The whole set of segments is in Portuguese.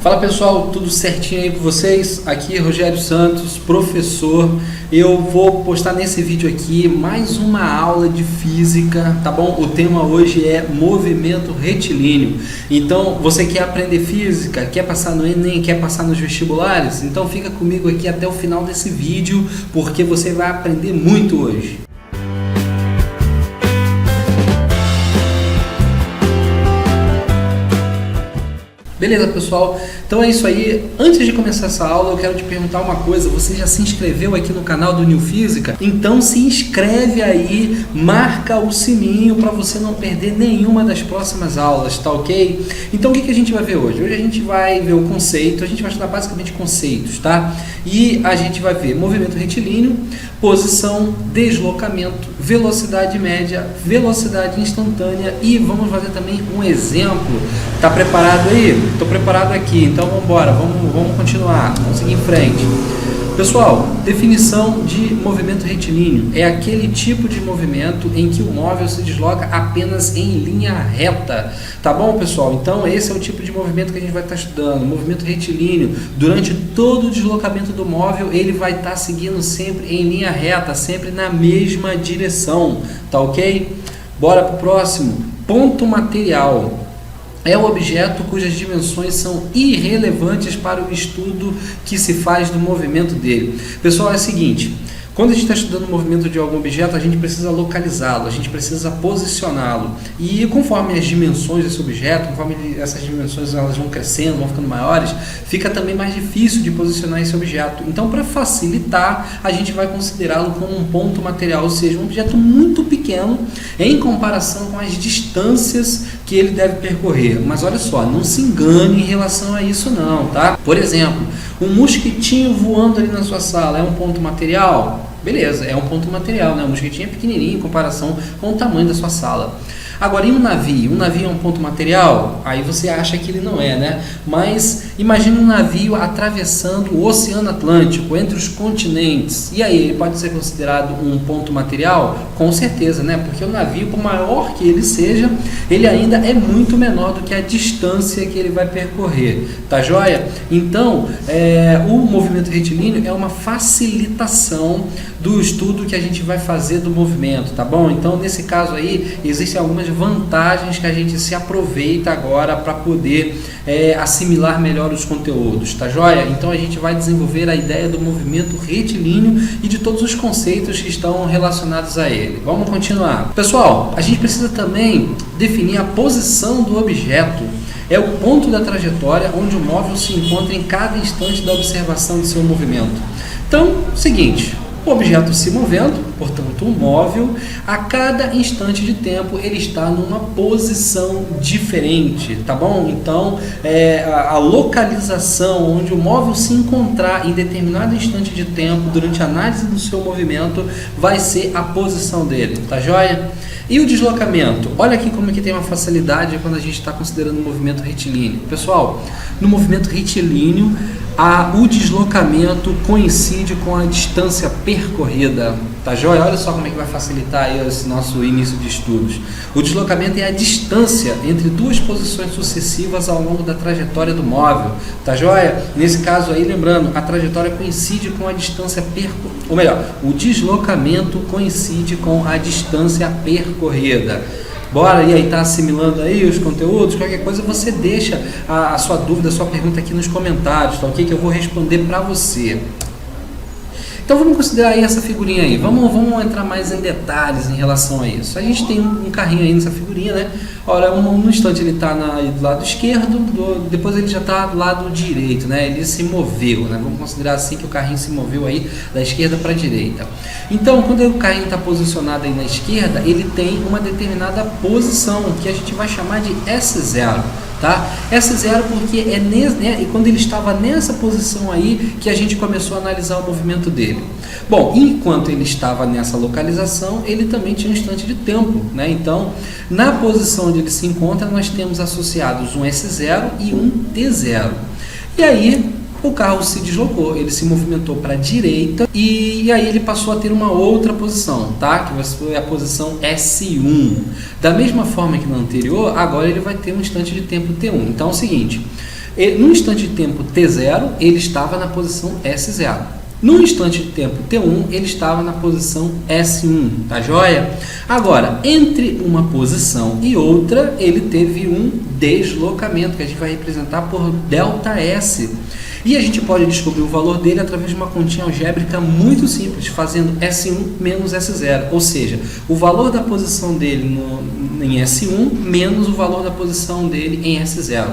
Fala pessoal, tudo certinho aí com vocês? Aqui é Rogério Santos, professor. Eu vou postar nesse vídeo aqui mais uma aula de física, tá bom? O tema hoje é movimento retilíneo. Então, você quer aprender física, quer passar no Enem, quer passar nos vestibulares? Então fica comigo aqui até o final desse vídeo, porque você vai aprender muito hoje. Beleza, pessoal? Então é isso aí. Antes de começar essa aula, eu quero te perguntar uma coisa. Você já se inscreveu aqui no canal do New Física? Então se inscreve aí, marca o sininho para você não perder nenhuma das próximas aulas, tá ok? Então o que a gente vai ver hoje? Hoje a gente vai ver o conceito, a gente vai estudar basicamente conceitos, tá? E a gente vai ver movimento retilíneo, posição, deslocamento, velocidade média, velocidade instantânea e vamos fazer também um exemplo. Tá preparado aí? Estou preparado aqui, então vamos embora, vamos continuar, vamos seguir em frente. Pessoal, definição de movimento retilíneo é aquele tipo de movimento em que o móvel se desloca apenas em linha reta, tá bom, pessoal? Então esse é o tipo de movimento que a gente vai estar estudando, movimento retilíneo. Durante todo o deslocamento do móvel, ele vai estar seguindo sempre em linha reta, sempre na mesma direção, tá ok? Bora pro próximo, ponto material. É o objeto cujas dimensões são irrelevantes para o estudo que se faz do movimento dele. Pessoal, é o seguinte, quando a gente está estudando o movimento de algum objeto, a gente precisa localizá-lo, a gente precisa posicioná-lo. E conforme as dimensões desse objeto, conforme essas dimensões elas vão crescendo, vão ficando maiores, fica também mais difícil de posicionar esse objeto. Então, para facilitar, a gente vai considerá-lo como um ponto material, ou seja, um objeto muito pequeno em comparação com as distâncias que ele deve percorrer. Mas olha só, não se engane em relação a isso não, tá? Por exemplo, um mosquitinho voando ali na sua sala é um ponto material? Beleza, é um ponto material, né? O mosquitinho é pequenininho em comparação com o tamanho da sua sala. Agora, e um navio? Um navio é um ponto material? Aí você acha que ele não é, né? Mas imagine um navio atravessando o Oceano Atlântico, entre os continentes. E aí, ele pode ser considerado um ponto material? Com certeza, né? Porque o navio, por maior que ele seja, ele ainda é muito menor do que a distância que ele vai percorrer. Tá joia? Então, o movimento retilíneo é uma facilitação do estudo que a gente vai fazer do movimento, tá bom? Então, nesse caso aí, existem algumas vantagens que a gente se aproveita agora para poder assimilar melhor os conteúdos, tá joia? Então, a gente vai desenvolver a ideia do movimento retilíneo e de todos os conceitos que estão relacionados a ele. Vamos continuar. Pessoal, a gente precisa também definir a posição do objeto. É o ponto da trajetória onde o móvel se encontra em cada instante da observação de seu movimento. Então, seguinte, o objeto se movendo, portanto o móvel, a cada instante de tempo ele está numa posição diferente, tá bom? Então a localização onde o móvel se encontrar em determinado instante de tempo durante a análise do seu movimento vai ser a posição dele, tá joia? E o deslocamento? Olha aqui como é que tem uma facilidade quando a gente está considerando o movimento retilíneo. Pessoal, no movimento retilíneo, o deslocamento coincide com a distância percorrida, tá joia? Olha só como é que vai facilitar aí esse nosso início de estudos. O deslocamento é a distância entre duas posições sucessivas ao longo da trajetória do móvel, tá joia? Nesse caso aí, lembrando, a trajetória coincide com a distância percorrida, ou melhor, o deslocamento coincide com a distância percorrida. Bora, e aí, tá assimilando aí os conteúdos? Qualquer coisa você deixa a sua dúvida, a sua pergunta aqui nos comentários, tá ok? Que eu vou responder para você. Então vamos considerar aí essa figurinha aí, vamos entrar mais em detalhes em relação a isso. A gente tem um carrinho aí nessa figurinha, né? Olha, no instante ele está do lado esquerdo, depois ele já está do lado direito, né? Ele se moveu, né? Vamos considerar assim que o carrinho se moveu aí da esquerda para a direita. Então, quando o carrinho está posicionado aí na esquerda, ele tem uma determinada posição que a gente vai chamar de S0. Tá? S0 porque e quando ele estava nessa posição aí que a gente começou a analisar o movimento dele. Bom, enquanto ele estava nessa localização, ele também tinha um instante de tempo, né? Então, na posição onde ele se encontra, nós temos associados um S0 e um T0. E aí, o carro se deslocou, ele se movimentou para a direita e aí ele passou a ter uma outra posição, tá? Que foi a posição S1. Da mesma forma que no anterior, agora ele vai ter um instante de tempo T1. Então é o seguinte, No instante de tempo T0, ele estava na posição S0. No instante de tempo T1, ele estava na posição S1, tá joia? Agora, entre uma posição e outra, ele teve um deslocamento, que a gente vai representar por ΔS. E a gente pode descobrir o valor dele através de uma continha algébrica muito simples, fazendo S1 menos S0, ou seja, o valor da posição dele em S1 menos o valor da posição dele em S0.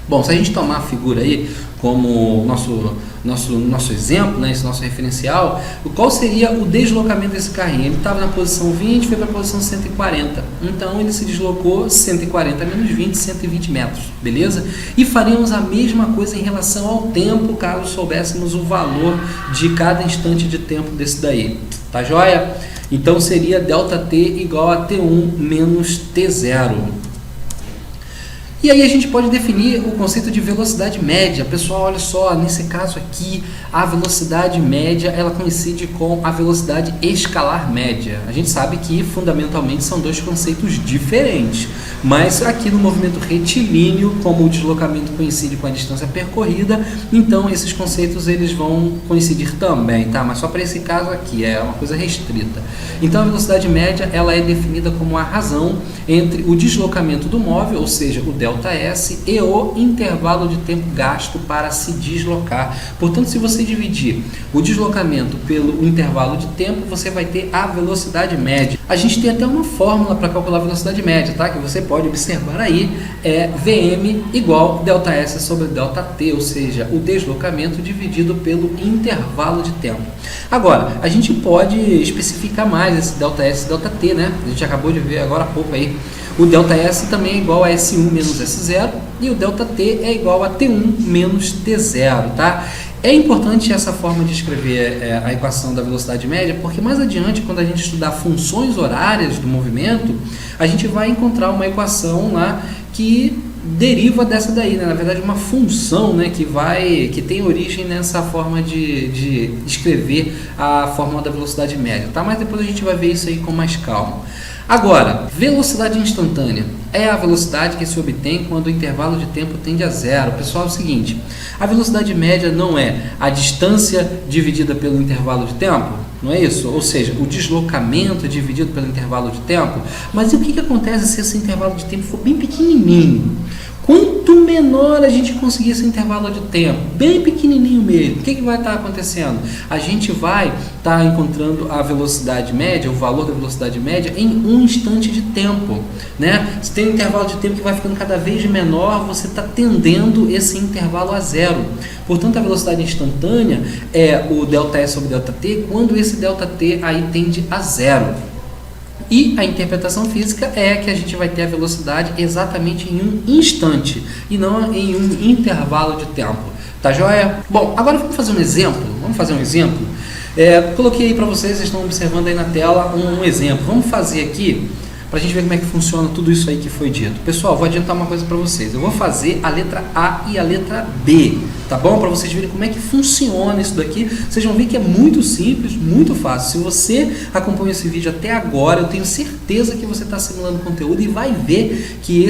Bom, se a gente tomar a figura aí como nosso exemplo, né, esse nosso referencial, qual seria o deslocamento desse carrinho? Ele estava na posição 20, foi para a posição 140. Então ele se deslocou 140 menos 20, 120 metros, beleza? E faríamos a mesma coisa em relação ao tempo, caso soubéssemos o valor de cada instante de tempo desse daí. Tá joia? Então seria ΔT igual a T1 menos T0. E aí a gente pode definir o conceito de velocidade média. Pessoal, olha só, nesse caso aqui, a velocidade média, ela coincide com a velocidade escalar média. A gente sabe que, fundamentalmente, são dois conceitos diferentes. Mas aqui no movimento retilíneo, como o deslocamento coincide com a distância percorrida, então esses conceitos eles vão coincidir também, tá? Mas só para esse caso aqui, é uma coisa restrita. Então a velocidade média, ela é definida como a razão entre o deslocamento do móvel, ou seja, o ΔS, e o intervalo de tempo gasto para se deslocar. Portanto, se você dividir o deslocamento pelo intervalo de tempo, você vai ter a velocidade média. A gente tem até uma fórmula para calcular a velocidade média, tá? Que você pode observar aí, é Vm igual ΔS sobre ΔT, ou seja, o deslocamento dividido pelo intervalo de tempo. Agora, a gente pode especificar mais esse ΔS e ΔT, né? A gente acabou de ver agora há pouco aí. O ΔS também é igual a S1 menos S0 e o ΔT é igual a T1 menos T0, tá? É importante essa forma de escrever a equação da velocidade média, porque mais adiante, quando a gente estudar funções horárias do movimento, a gente vai encontrar uma equação lá que deriva dessa daí, né? Na verdade, uma função, né, que tem origem nessa forma de escrever a fórmula da velocidade média, tá? Mas depois a gente vai ver isso aí com mais calma. Agora, velocidade instantânea é a velocidade que se obtém quando o intervalo de tempo tende a zero. Pessoal, é o seguinte, a velocidade média não é a distância dividida pelo intervalo de tempo? Não é isso? Ou seja, o deslocamento dividido pelo intervalo de tempo? Mas e o que acontece se esse intervalo de tempo for bem pequenininho? Quanto menor a gente conseguir esse intervalo de tempo, bem pequenininho mesmo, o que vai estar acontecendo? A gente vai estar encontrando a velocidade média, o valor da velocidade média em um instante de tempo, né? Se tem um intervalo de tempo que vai ficando cada vez menor, você está tendendo esse intervalo a zero. Portanto, a velocidade instantânea é o ΔS sobre ΔT, quando esse ΔT aí tende a zero. E a interpretação física é que a gente vai ter a velocidade exatamente em um instante e não em um intervalo de tempo. Tá joia? Bom, agora vamos fazer um exemplo. Coloquei aí para vocês estão observando aí na tela um exemplo. Vamos fazer aqui para a gente ver como é que funciona tudo isso aí que foi dito. Pessoal, vou adiantar uma coisa para vocês. Eu vou fazer a letra A e a letra B, tá bom? Para vocês verem como é que funciona isso daqui. Vocês vão ver que é muito simples, muito fácil. Se você acompanha esse vídeo até agora, eu tenho certeza que você está assimilando o conteúdo e vai ver que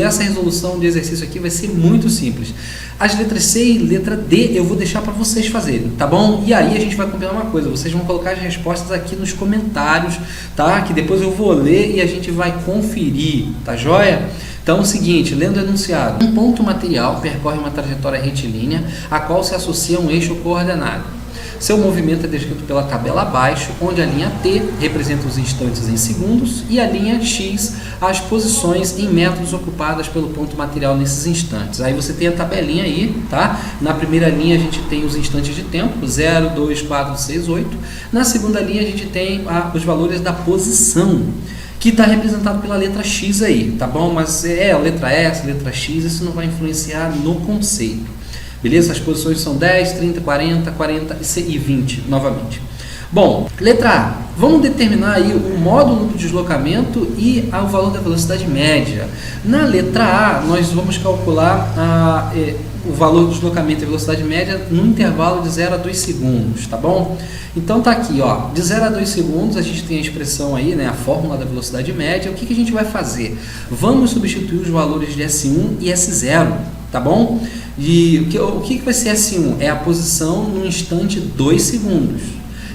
essa resolução de exercício aqui vai ser muito simples. As letras C e letra D eu vou deixar para vocês fazerem, tá bom? E aí a gente vai combinar uma coisa, vocês vão colocar as respostas aqui nos comentários, tá? Que depois eu vou ler e a gente vai conferir, tá joia? Então é o seguinte, lendo o enunciado. Um ponto material percorre uma trajetória retilínea a qual se associa um eixo coordenado. Seu movimento é descrito pela tabela abaixo, onde a linha T representa os instantes em segundos e a linha X as posições em metros ocupadas pelo ponto material nesses instantes. Aí você tem a tabelinha aí, tá? Na primeira linha a gente tem os instantes de tempo, 0, 2, 4, 6, 8. Na segunda linha a gente tem os valores da posição, que está representado pela letra X aí, tá bom? Mas a letra S, letra X, isso não vai influenciar no conceito. Beleza? As posições são 10, 30, 40, 40 e 20 novamente. Bom, letra A. Vamos determinar aí o módulo do deslocamento e o valor da velocidade média. Na letra A, nós vamos calcular o valor do deslocamento e a velocidade média no intervalo de 0 a 2 segundos, tá bom? Então tá aqui, ó, de 0 a 2 segundos a gente tem a expressão aí, né, a fórmula da velocidade média. O que a gente vai fazer? Vamos substituir os valores de S1 e S0. tá bom? E o que vai ser S1? É a posição no instante 2 segundos.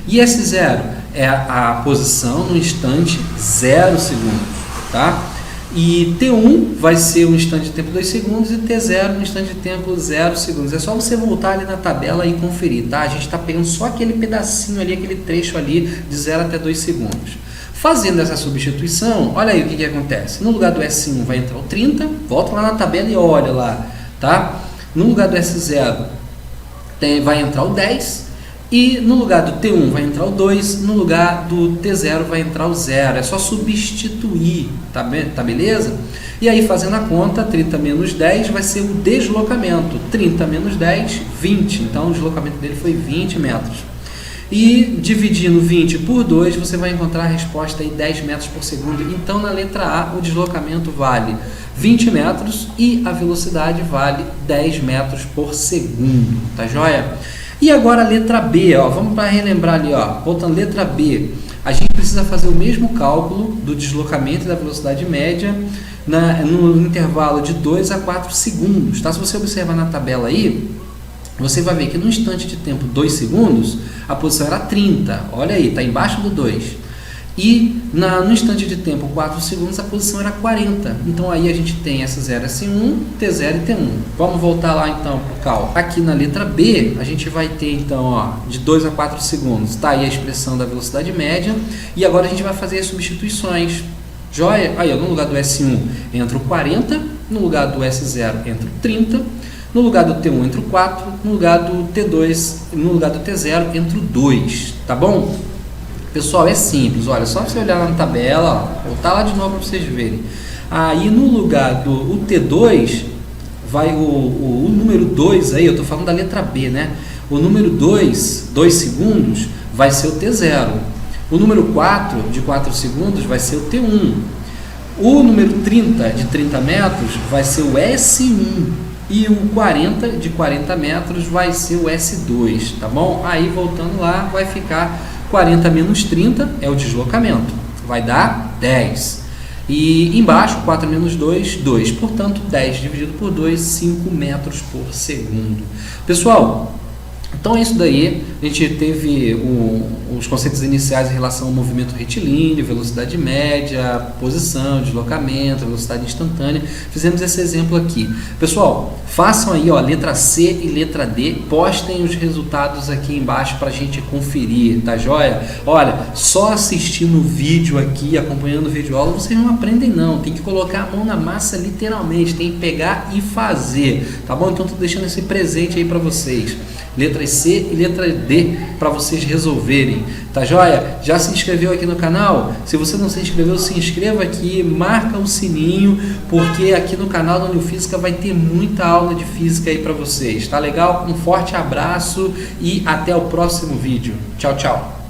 E S0 é a posição no instante 0 segundos, tá? E T1 vai ser um instante de tempo 2 segundos e T0 um instante de tempo 0 segundos. É só você voltar ali na tabela e conferir, tá? A gente está pegando só aquele pedacinho ali, aquele trecho ali de 0 até 2 segundos. Fazendo essa substituição, olha aí o que acontece. No lugar do S1 vai entrar o 30, volta lá na tabela e olha lá, tá? No lugar do S0 vai entrar o 10. E no lugar do T1 vai entrar o 2, no lugar do T0 vai entrar o 0. É só substituir, tá beleza? E aí, fazendo a conta, 30 menos 10 vai ser o deslocamento. 30 menos 10, 20. Então, o deslocamento dele foi 20 metros. E dividindo 20 por 2, você vai encontrar a resposta aí 10 metros por segundo. Então, na letra A, o deslocamento vale 20 metros e a velocidade vale 10 metros por segundo. Tá joia? E agora a letra B, ó, vamos para relembrar ali, ó, voltando, letra B, a gente precisa fazer o mesmo cálculo do deslocamento e da velocidade média no intervalo de 2 a 4 segundos, tá? Se você observar na tabela aí, você vai ver que no instante de tempo 2 segundos, a posição era 30, olha aí, está embaixo do 2. E no instante de tempo 4 segundos, a posição era 40. Então aí a gente tem S0, S1, T0 e T1. Vamos voltar lá então para o cálculo. Aqui na letra B, a gente vai ter então, ó, de 2 a 4 segundos. Está aí a expressão da velocidade média. E agora a gente vai fazer as substituições. Joia? Aí, ó, no lugar do S1 entra o 40, no lugar do S0 entra o 30, no lugar do T1 entra o 4, no lugar do T2, no lugar do T0 entra o 2. Tá bom? Pessoal, é simples, olha, só você olhar lá na tabela, ó, voltar lá de novo para vocês verem. Aí no lugar do T2, vai o número 2 aí, eu estou falando da letra B, né? O número 2 segundos, vai ser o T0. O número 4, de 4 segundos, vai ser o T1. O número 30, de 30 metros, vai ser o S1. E o 40, de 40 metros, vai ser o S2, tá bom? Aí voltando lá, vai ficar 40 menos 30 é o deslocamento, vai dar 10. E embaixo, 4 menos 2, 2. Portanto, 10 dividido por 2, 5 metros por segundo. Pessoal, então é isso daí. A gente teve os conceitos iniciais em relação ao movimento retilíneo, velocidade média, posição, deslocamento, velocidade instantânea. Fizemos esse exemplo aqui. Pessoal, façam aí, ó, letra C e letra D, postem os resultados aqui embaixo para a gente conferir, tá joia? Olha, só assistindo o vídeo aqui, acompanhando o vídeo aula, vocês não aprendem não, tem que colocar a mão na massa literalmente, tem que pegar e fazer, tá bom? Então estou deixando esse presente aí para vocês. Letra C e letra D para vocês resolverem, tá joia? Já se inscreveu aqui no canal? Se você não se inscreveu, se inscreva aqui, marca o sininho, porque aqui no canal da Unifísica vai ter muita aula de física aí para vocês, tá legal? Um forte abraço e até o próximo vídeo. Tchau, tchau!